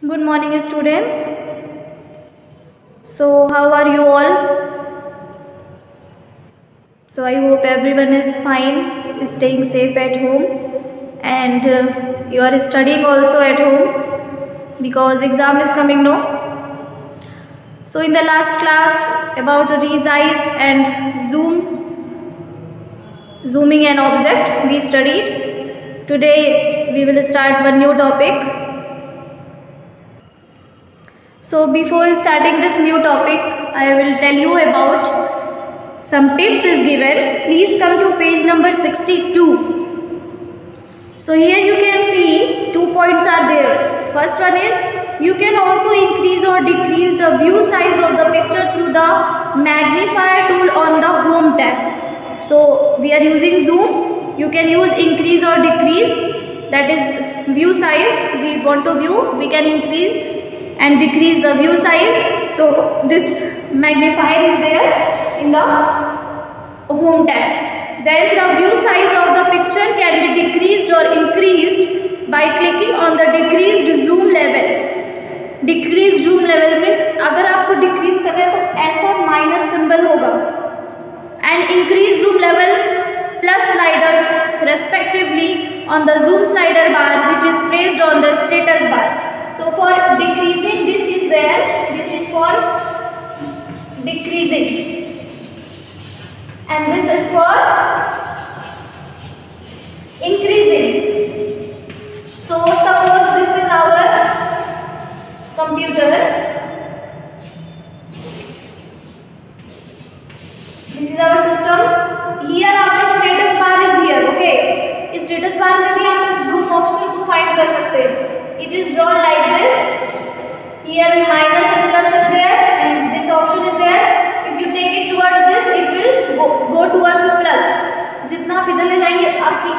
Good morning, students. So, how are you all? So, I hope everyone is fine, staying safe at home, and you are studying also at home because exam is coming now. So, in the last class about resize and zooming an object, we studied. Today, we will start one new topic. So before starting this new topic, I will tell you about some tips is given. Please come to page number 62. So here you can see 2 points are there. First one is you can also increase or decrease the view size of the picture through the magnifier tool on the home tab. So we are using zoom. You can use increase or decrease, that is view size. We want to view, we can increase and decrease the view size. So this magnifier is there in the home tab. Then the view size of the picture can be decreased or increased by clicking on the decreased zoom level. Decreased zoom level means अगर आपको decrease करना है तो ऐसा minus symbol होगा, and increase zoom level plus sliders respectively on the zoom slider bar which is placed on the status bar. So for decreasing, this is there, this is for decreasing, and this is for increasing. So suppose this is our computer, this is our system. Here our status bar is here, okay. इस status bar में भी आप इस zoom option को find कर सकते हैं. It is drawn like this. Here minus and plus is there, and this option is there. If you take it towards this, it will go towards plus. जितना आप इधर ले जाएंगे, आपकी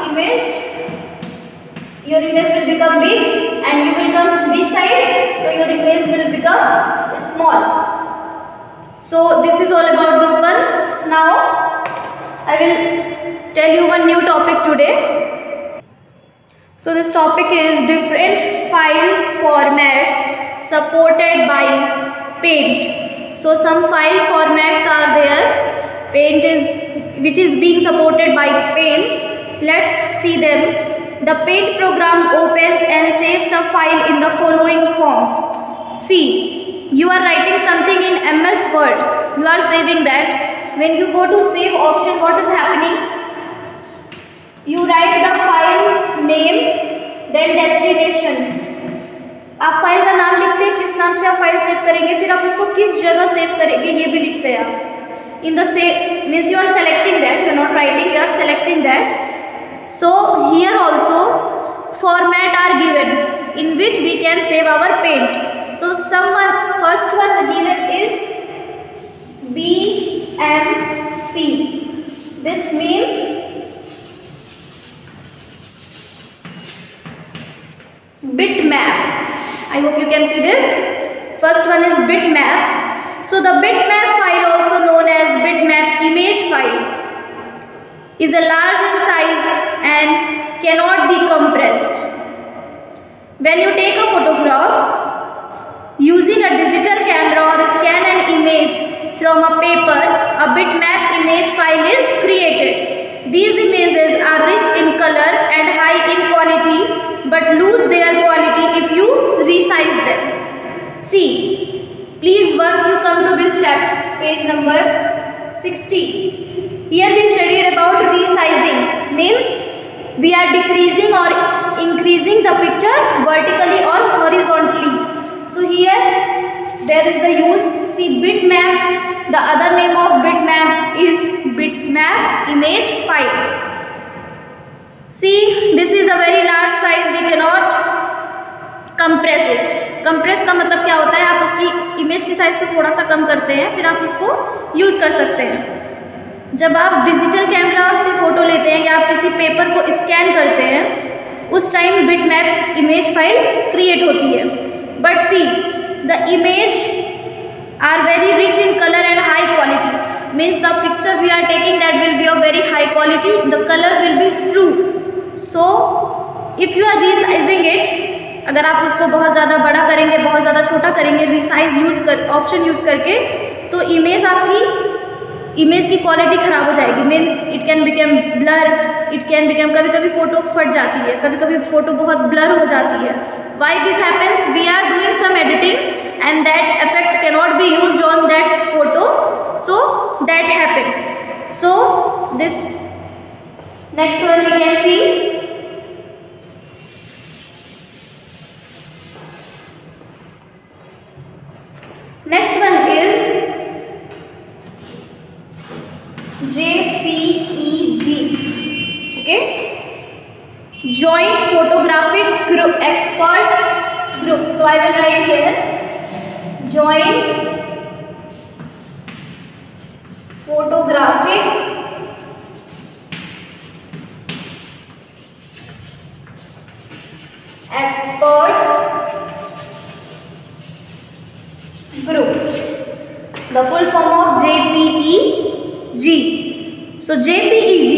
your image will become big, and you will come this side, so your image will become small. So this is all about this one. Now I will tell you one new topic today. So this topic is different file formats supported by Paint. So some file formats are there. Paint is which is being supported by Paint. Let's see them. The Paint program opens and saves a file in the following forms. See, you are writing something in MS Word. You are saving that. When you go to save option, what is happening? You write the file name, then destination. आप file का नाम लिखते हैं, किस नाम से आप file save करेंगे, फिर आप इसको किस जगह सेव करेंगे ये भी लिखते हैं आप. In the save means you are selecting that, you are not writing, you are selecting that. So here also format are given in which we can save our Paint. So first one given is BMP. This means bitmap. I hope you can see this. First one is bitmap. So the bitmap file, also known as bitmap image file, is a large in size and cannot be compressed. When you take a photograph using a digital camera or scan an image from a paper, a bitmap image file is created. These images are rich in color and high in quality, but lose their quality if you resize them. See, please once you come to this chapter, page number 60. Here we studied about resizing, means we are decreasing or increasing the picture vertically or horizontally. So here there is the use, see bitmap, the other name of bitmap is bitmap image file. See, this is a very large size, we cannot compress it. Compress का मतलब क्या होता है, आप उसकी image की size को थोड़ा सा कम करते हैं, फिर आप उसको यूज़ कर सकते हैं. जब आप डिजिटल कैमरा से फ़ोटो लेते हैं या आप किसी पेपर को स्कैन करते हैं, उस time bitmap image file create होती है. But see the image are very rich in colour and high quality. Means the picture we are taking that will be of very high quality, the color will be true. So if you are resizing it, अगर आप उसको बहुत ज़्यादा बड़ा करेंगे, बहुत ज़्यादा छोटा करेंगे, रिसाइज ऑप्शन यूज़ करके, तो इमेज की क्वालिटी ख़राब हो जाएगी। Means it can become blur, it can become, कभी कभी फ़ोटो फट जाती है, कभी कभी फ़ोटो बहुत ब्लर हो जाती है। Why this happens? We are doing some editing and that effect cannot be used on that photo, so that happens. So this next one we can see, next one is JPEG, okay, Joint Photographic Group Expert Groups. So I will write here Joint Photographic Experts Group, the full form of JPEG. So JPEG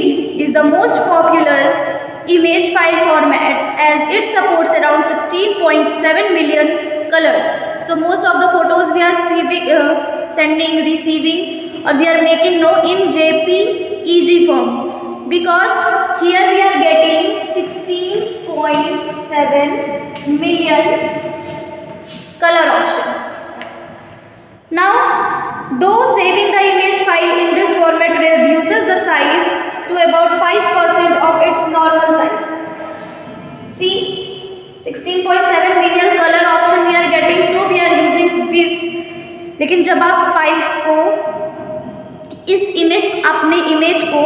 is the most popular image file format as it supports around 16.7 million colors. So most of the photos we are sending, receiving, or we are making in JPEG form, because here we are getting 16.7 million color options. Now, though saving the image file in this format reduces the size to about 5% of its normal size. See, 16.7 million color option we are getting, so we are using this. लेकिन जब आप file को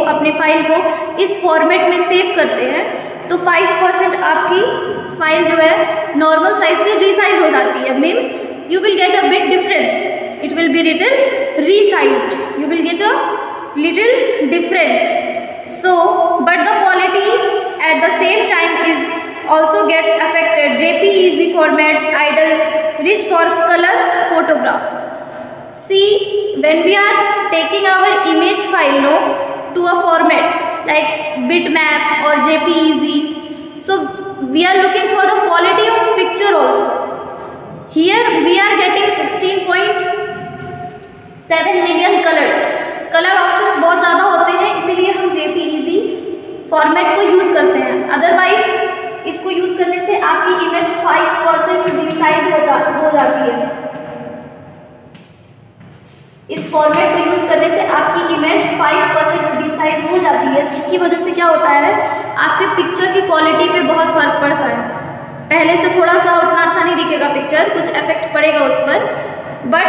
अपने file को इस format में save करते हैं, तो 5% आपकी फाइल जो है नॉर्मल साइज से रीसाइज हो जाती है। Means you will get a bit difference, it will be little resized, you will get a little difference. So but the quality at the same time is also gets affected. JPEG formats idle rich for color photographs. See, when we are taking our image file to a format like bitmap or JPEG, so we are looking for the quality of picture also. Here we are getting 16.7 million colours, colour options बहुत ज़्यादा होते हैं, इसीलिए हम JPEG format को use करते हैं। Otherwise इसको यूज़ करने से आपकी इमेज 5% रिसाइज हो जाती है। इस फॉर्मेट को यूज़ करने से आपकी इमेज 5% रिसाइज हो जाती है, जिसकी वजह से क्या होता है, आपके पिक्चर की क्वालिटी पे बहुत फ़र्क पड़ता है। पहले से थोड़ा सा उतना अच्छा नहीं दिखेगा पिक्चर, कुछ इफेक्ट पड़ेगा उस पर, बट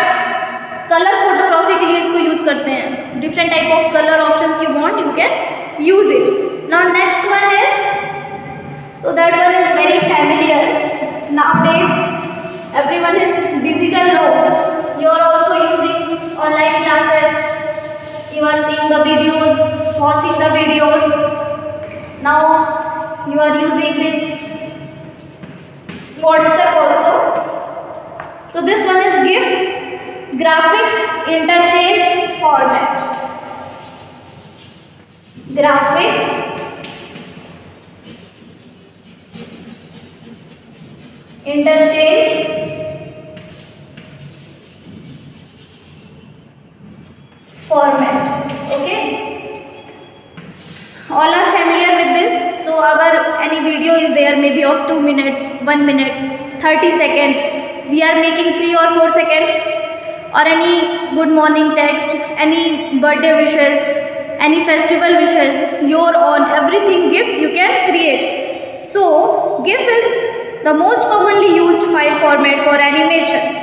कलर फोटोग्राफी के लिए इसको यूज करते हैं। Different type of colour options you want, you can use it. Now next one is, so that one is very familiar nowadays, everyone is digital no, you are also using online classes, you are seeing the videos, watching the videos, now you are using this WhatsApp also. So this one is GIF, graphics interchange format, graphics interchange format. Okay, all are familiar with this. So our any video is there, maybe of 2 minutes, 1 minute, 30 seconds, we are making 3 or 4 seconds, or any good morning text, any birthday wishes, any festival wishes, your own everything GIF you can create. So GIF is the most commonly used file format for animations.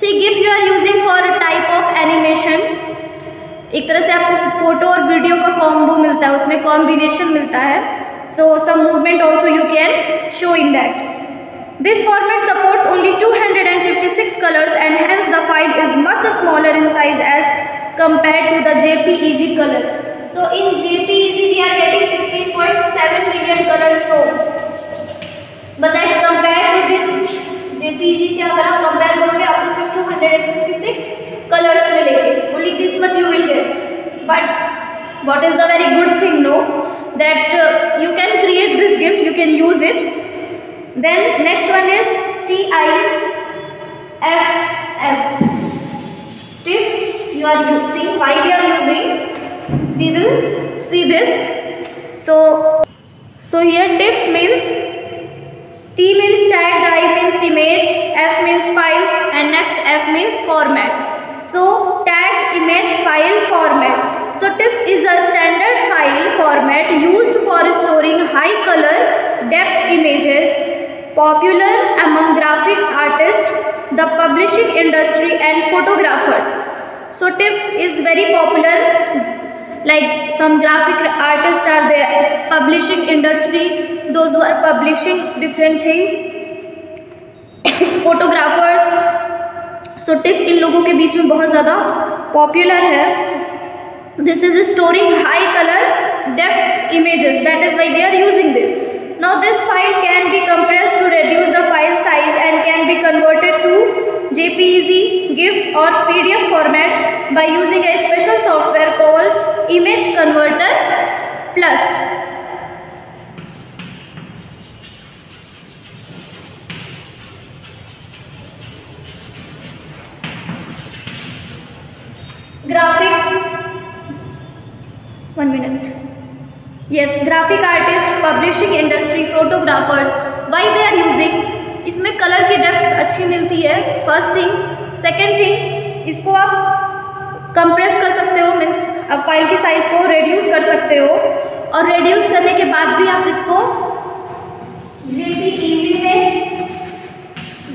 See, GIF you are using for a type of animation, एक तरह से आपको photo और video का combo मिलता है, उसमें combination मिलता है। So some movement also you can show in that. This format supports only 256 colours and hence the file is much smaller in size as compare to the JPEG colour. So in JPEG we are getting 16.7 million colours from, but at compare to this JPEG से अगर आप compare करोगे आपको सिर्फ 256 colors मिलेंगे, only this much you will get. But what is the very good thing that you can create this gift, you can use it. Then next one is TIFF. TIFF you are using. Why we are using? We will see this. So here TIFF means, T means tag, the I means image, F means files, and next F means format. So tag, image, file, format. So TIFF is a standard file format used for storing high color depth images popular among graphic artists, the publishing industry, and photographers. So TIFF is very popular, like some graphic artists are there, publishing industry, those who are publishing different things, photographers. So TIFF इन लोगों के बीच में बहुत ज़्यादा popular है. This is storing high color depth images, that is why they are using this. Now this file can be compressed to reduce the file size and can be converted to JPEG, GIF or PDF format by using a special software called Image Converter Plus. Graphic artist, publishing industry, photographers, why they are using. इसमें colour की depth अच्छी मिलती है, first thing. Second thing, इसको आप compress कर सकते हो, मीन्स आप फाइल की साइज को रिड्यूस कर सकते हो, और रिड्यूस करने के बाद भी आप इसको JPEG में,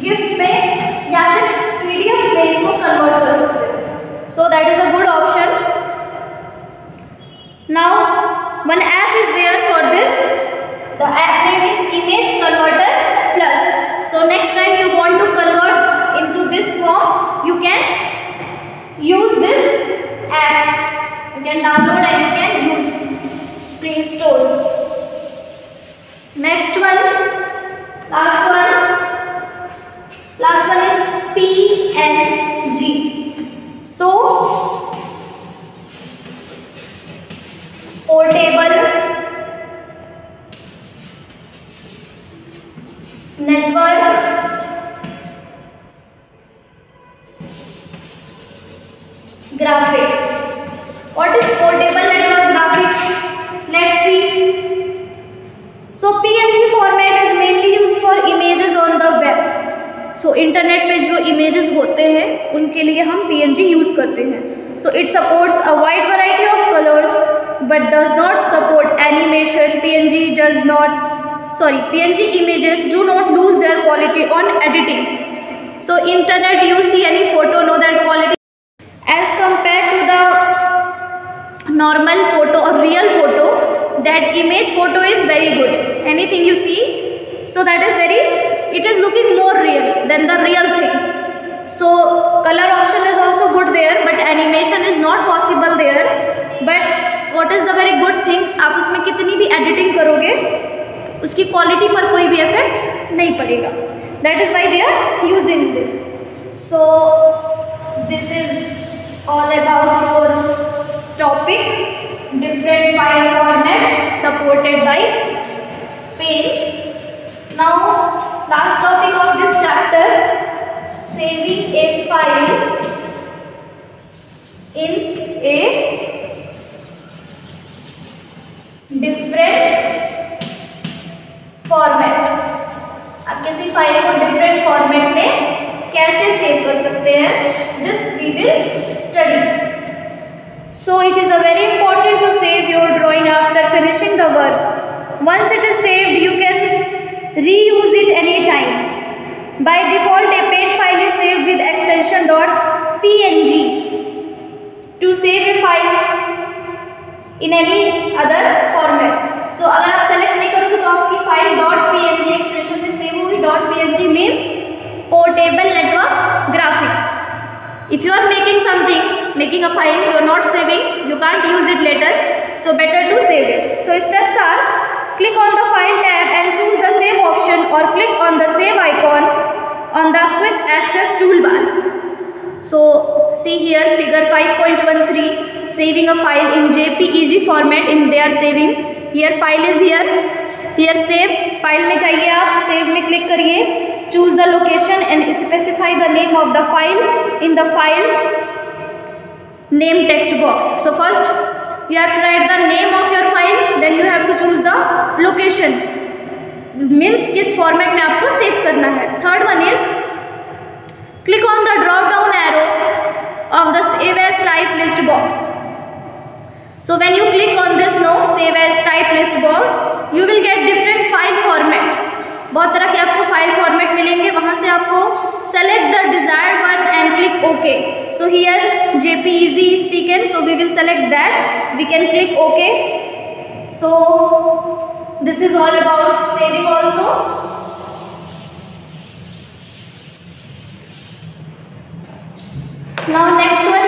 GIF में या फिर PDF में इसको कन्वर्ट कर सकते हो. So that is a good option. Now one app is there for this. The app name is Image Converter Plus. So next time you want to convert into this form, you can use this app. You can download and you can use Play Store. Next one, last one is PNG. So portable network graphics. What is portable network graphics? Let's see. So PNG format is mainly used for images on the web. So internet पे जो images होते हैं उनके लिए हम PNG use करते हैं. So it supports a wide variety of colors but does not support animation. PNG images do not lose their quality on editing. So internet you see any photo, know that quality as compared to the normal photo or real photo, that image photo is very good. Anything you see, so that is very, it is looking more real than the real things. So color option is also good there, but animation is not possible there. But what is the very good thing, आप उसमें कितनी भी editing करोगे उसकी quality पर कोई भी effect नहीं पड़ेगा. That is why we are using this. So this is all about your topic, different file formats supported by Paint. Now last topic of this chapter, saving a file in a different format. आप किसी file को different format में कैसे save कर सकते हैं, this we will study. So it is a very important to save your drawing after finishing the work. Once it is saved you can reuse it any time. By default, a paint file is saved with extension .png. To save a file in any other format. So अगर आप select नहीं करोगे तो आपकी file .png extension में save होगी. .png means portable network graphics. If you are making something, making a file, you are not saving, you can't use it later. So better to save it. So steps are: click on the file tab and choose the save option, or click on the save icon on the quick access toolbar. So see here figure 5.13, saving a file in JPEG format. In they are saving here, file is here here save, file में जाइए आप, save में click करिए, choose the location and specify the name of the file in the file name text box. So first you have to write the name of your file, then you have to choose the location, means किस format में आपको save करना है. Third one is click on the drop down arrow of the save as type list box. So when you click on this now save as type list box, you will get different file format. बहुत तरह के आपको file format मिलेंगे, वहां से आपको select the desired one and click OK. So here JPEG is taken, so we will select that. We can click OK. So this is all about saving also. Now next one